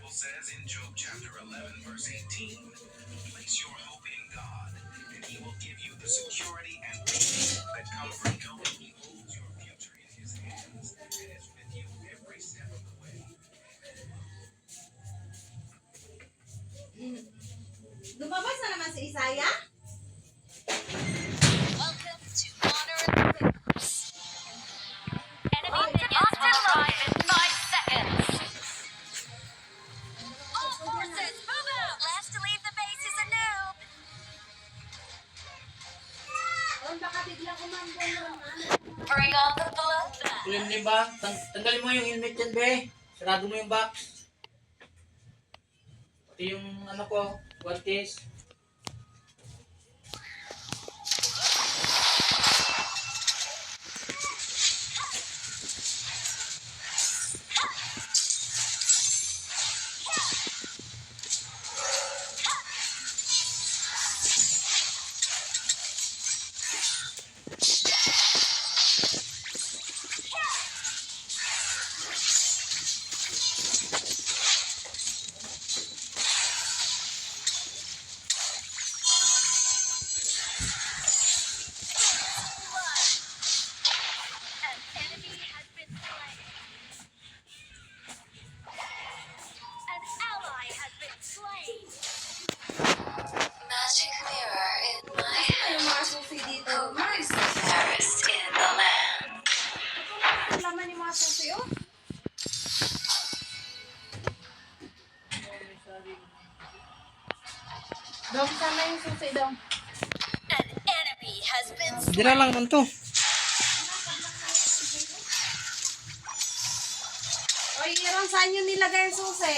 Bible says in Job chapter 11 verse 18, place your hope in God, and He will give you the security and peace that come from knowing He holds your future in His hands and is with you every step of the way. Lumabas na naman si Isaiah? Welcome to Honor the Rivers. Enemy minions will arrive in 5 seconds. All forces, move out! Last to leave the base is a noob. Baka biglang umambon naman. Bring on the bloodbath. Kulim din ba? Tanggalin mo yung helmet yan, be. Sarado mo yung box. Pati yung ano ko, guantes. An enemy has been slain. An ally has been slain. Magic mirror in my Yung mga susi dito. Mars, fairest in the land. ang laman yung mga susi, oh. Dong, sana yung susi, Dong. An enemy has been slain. Dira lang man to. O, Iron, saan yung nilagay yung susi?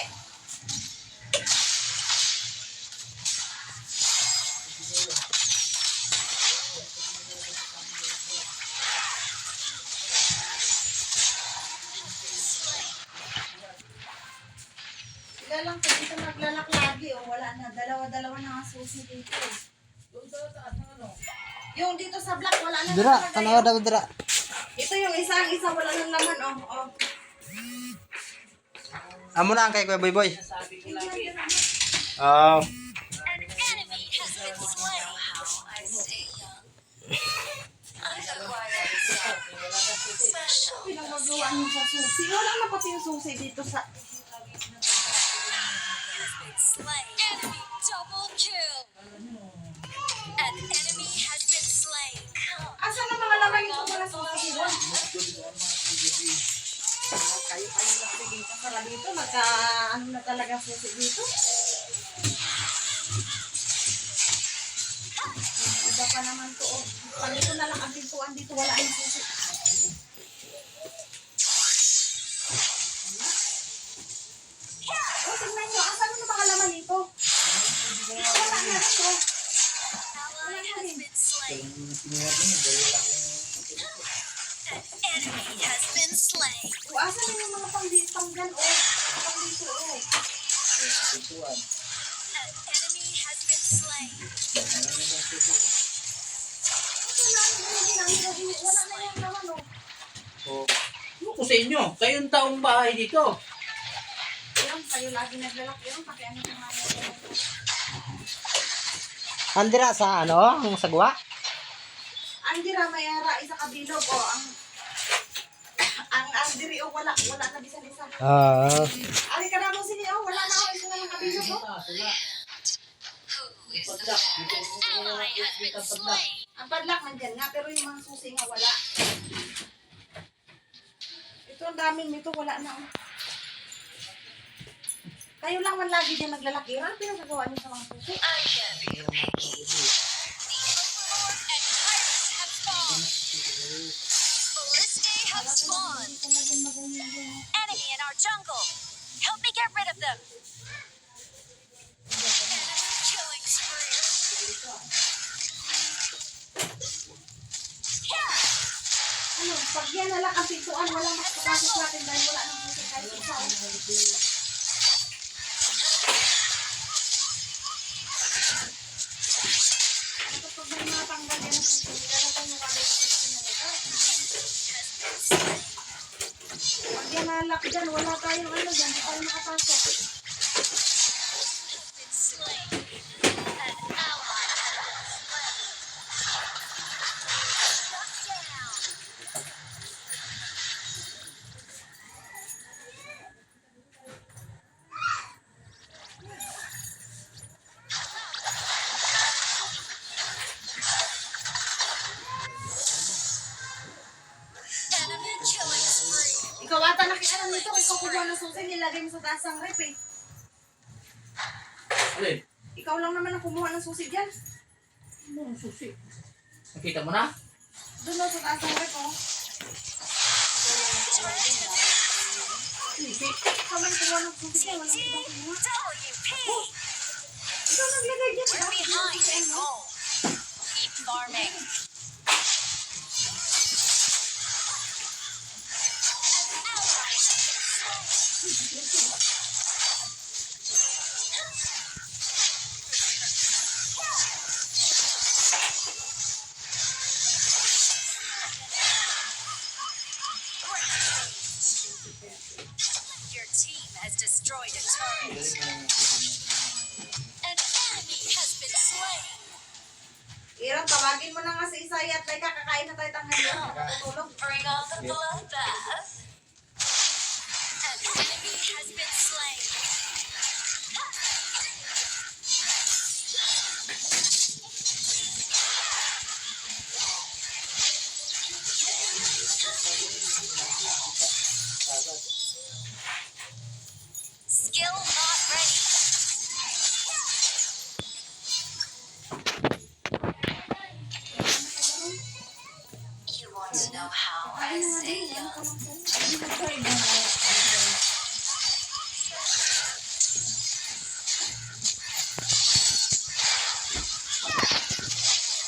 Sila lang po dito naglalak lagi, oh. Wala na. Dalawa-dalawa na ang susi dito, eh. Yung dito sa block, wala na. Dira, nakalagay, tanawa oh. daw dira. Ito yung isa wala nang laman, oh. Oh. Amo na ang kay Kuya Boy Boy. An enemy has been slain. I stay young. I acquired something special. Pinagagawa niyo sa susi. Wala na pati yung susi dito sa... Has been slain. Enemy double kill. An enemy has been slain. Asan na mga laman nito mga susi doon? Kayo lang sige para dito. Ano na talaga susi dito? Iba pa naman to. Oh. Pag ito na lang ang pintuan dito, wala yung susi. Oh, tingnan nyo. Asan na mga laman nito? Wala na ito. Ally has been slain. An enemy has been slain. O, asan na yung mga panggan, oh. Pang dito, oh. An enemy has been slain. Wala na yung laman, oh. Ano ko sa inyo? Kayong taong bahay dito. Yung, kayo lagi naglalak yung pakiano yung mga Andira sa ano? Ang sagwa? Andira mayara isa kabilog, oh. Ang Andiri, oh, wala na bisan isa. Ari ka na mo sini, oh. Wala na, oh. Isa na yung kabilog, oh. Who is the best? An ally has been slain. Ang padlock nandyan nga, pero yung mga susi nga wala. Ito, ang daming nito, wala na, oh. Kayo lang man lagi dyan naglalaki. Ano pinagagawa niyo sa mga susi? I can be picky. The Overlord and Pirates have spawned. Balliste have spawned. Enemy in our jungle. Help me get rid of them. Enemy killing spree. Ano, pag yan na lang ang pintuan, wala makapasok natin dahil wala nang susi kahit isa, oh. Kapag may mga tanggal yan ang susi, lalagay mo kagad yung susi na lagat. Pag yan nalak dyan, wala tayong ano dyan, di tayo makapasok. Been slain. An ally has been slain. Shut down. Enemy killing spree. Ikaw ata nakialam nito. Ikaw kumuha ng susi. Nilagay mo sa taas ng rep eh. Alin? Ikaw lang naman ang kumuha ng susi dyan. Ano ang susi? Nakita mo na? Doon lang sa taas ng rep oh. Susi. Ikaw man kumuha ng susi dyan. Walang ibang kumuha. WP. Ikaw naglagay dyan. We're behind the goal. Keep farming. An ally has been slain. Your team has destroyed a turret. An enemy has been slain. Irang, tawagin mo na nga si Isaiah at may kakakain na tayo tanghalian. Nakakatulog. Bring on the bloodbath. An enemy has been slain. Skill not ready. You want to know how I say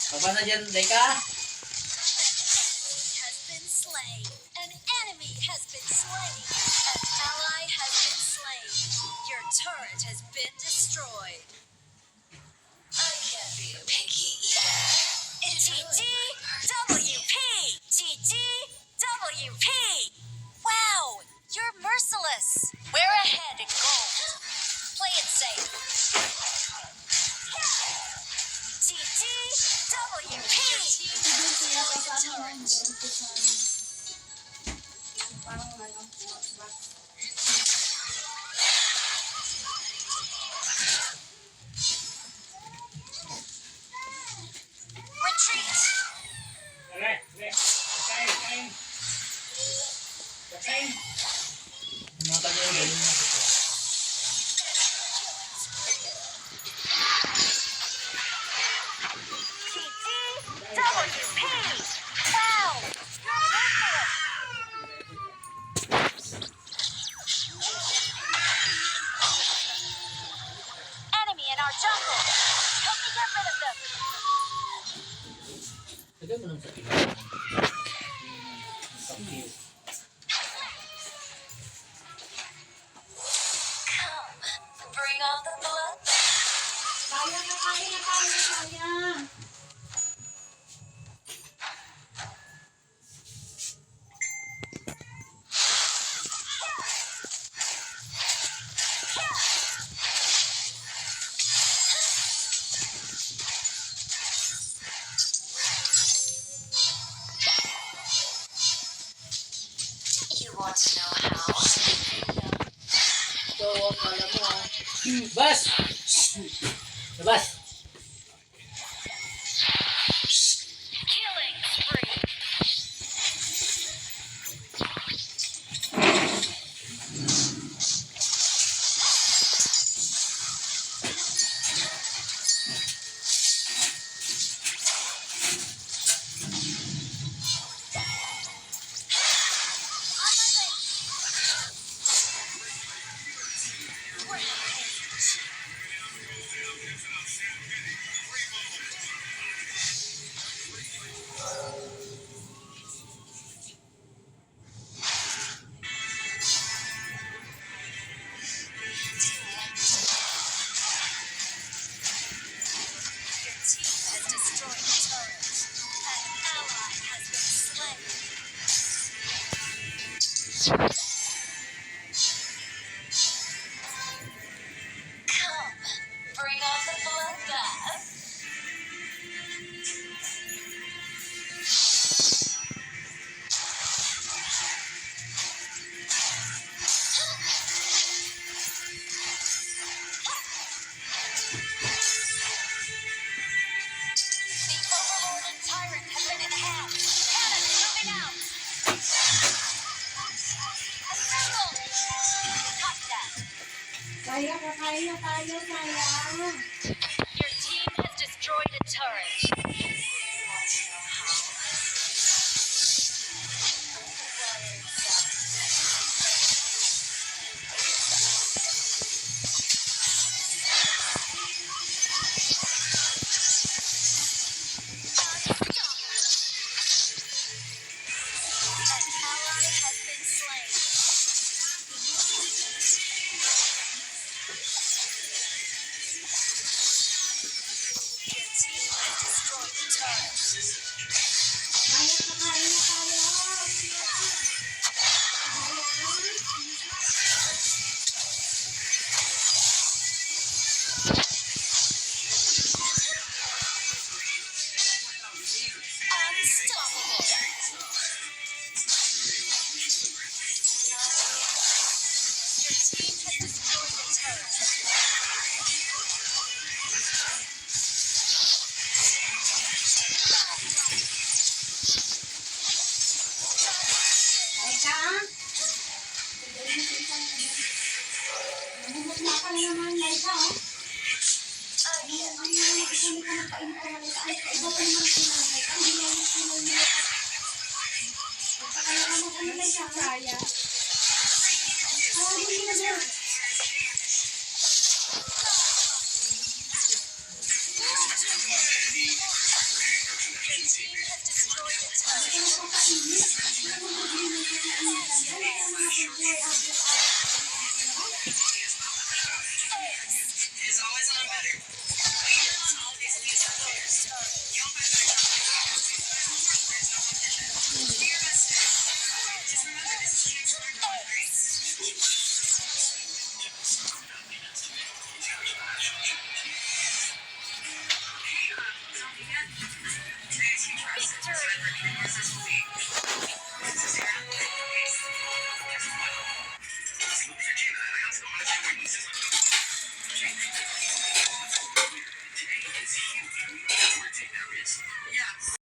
Baba na dyan, Deka. has been slain. An enemy has been slain. An ally has been slain. Your turret has been destroyed. I can't be a picky eater. GGWP! GGWP! Wow, you're merciless. We're ahead in gold. Play it safe. GGWP! Turret. Parang ano. Retreat. Mga taga-ulan. GGWP! Wow! You're merciless. Enemy in our jungle. Help me get rid of them. Lagay mo lang sa ilalim. Pag-heal. Come, bring on the blood. Kaya na, kaya na, kaya na, kaya. You want to know how? So, akala mo ah. Bas! Labas! Killing spree. Your team has destroyed the turret. An ally has been slain. Saya, kakain na tayo, saya. Your team has destroyed a turret. An ally has been slain. Your team has destroyed a turret. Saya, kakain na tayo. Unstoppable. Your team has destroyed a turret. Teka. Namumutla ka na naman, Laika, oh. Again. Ano naman, isa hindi ka nagpainit ka, Laika. Ay, iba pa naman sila, Laika. Hindi lang yung sila yung Laika. Magpakala ka mo, ano, Laika? Saya. Ah, hindi na dyan. Your team has destroyed a turret. Ano pa kainit? Ano mo din yung kainitan? Dali ka mga pagbuhay after It's always on better.